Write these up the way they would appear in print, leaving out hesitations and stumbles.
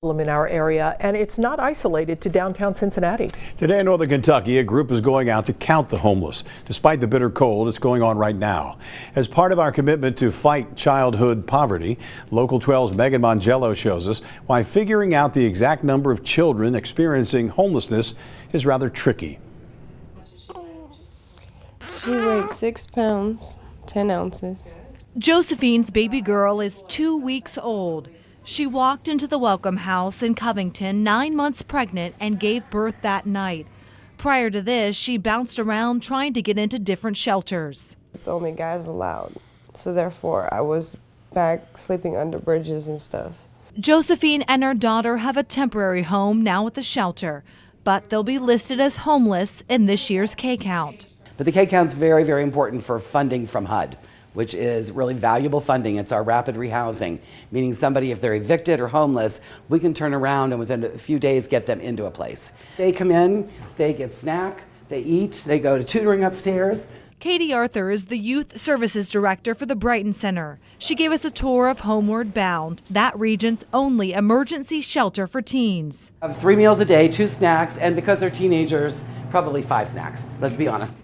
In our area, and it's not isolated to downtown Cincinnati. Today in northern Kentucky, a group is going out to count the homeless. Despite the bitter cold, it's going on right now. As part of our commitment to fight childhood poverty, Local 12's Megan Mongello shows us why figuring out the exact number of children experiencing homelessness is rather tricky. She weighed 6 pounds, 10 ounces. Josephine's baby girl is 2 weeks old. She walked into the Welcome House in Covington 9 months pregnant and gave birth that night. Prior to this, she bounced around trying to get into different shelters. It's only guys allowed, so therefore I was back sleeping under bridges and stuff. Josephine and her daughter have a temporary home now at the shelter, but they'll be listed as homeless in this year's K count. But the K count's very, very important for funding from HUD, which is really valuable funding. It's our rapid rehousing, meaning somebody, if they're evicted or homeless, we can turn around and within a few days get them into a place. They come in, they get snack, they eat, they go to tutoring upstairs. Katie Arthur is the Youth Services Director for the Brighton Center. She gave us a tour of Homeward Bound, that region's only emergency shelter for teens. Have 3 meals a day, 2 snacks, and because they're teenagers, probably 5 snacks, let's be honest.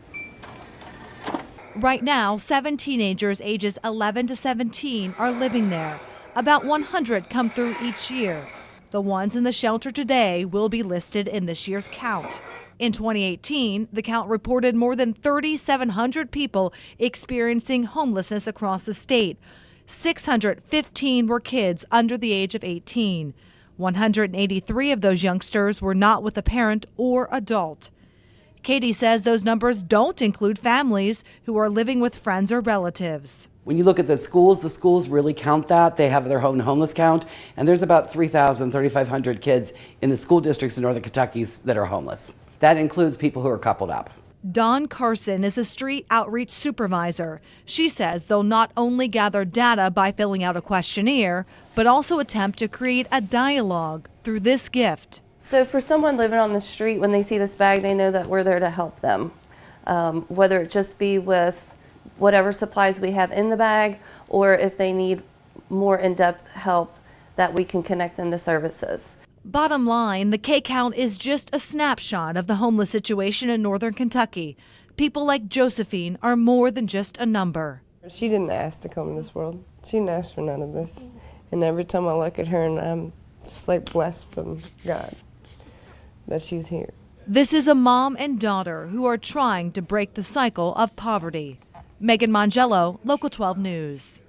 Right now, 7 teenagers ages 11 to 17 are living there. About 100 come through each year. The ones in the shelter today will be listed in this year's count. In 2018, the count reported more than 3,700 people experiencing homelessness across the state. 615 were kids under the age of 18. 183 of those youngsters were not with a parent or adult. Katie says those numbers don't include families who are living with friends or relatives. When you look at the schools really count that. They have their own homeless count, and there's about 3,500 kids in the school districts in northern Kentucky that are homeless. That includes people who are coupled up. Dawn CARSON is a street outreach supervisor. She says they'll not only gather data by filling out a questionnaire, but also attempt to create a dialogue through this gift. So for someone living on the street, when they see this bag, they know that we're there to help them, whether it just be with whatever supplies we have in the bag, or if they need more in-depth help, that we can connect them to services. Bottom line, the K count is just a snapshot of the homeless situation in northern Kentucky. People like Josephine are more than just a number. She didn't ask to come in this world. She didn't ask for none of this. And every time I look at her, and I'm just like blessed from God that she's here. This is a mom and daughter who are trying to break the cycle of poverty. Megan Mongello, Local 12 News.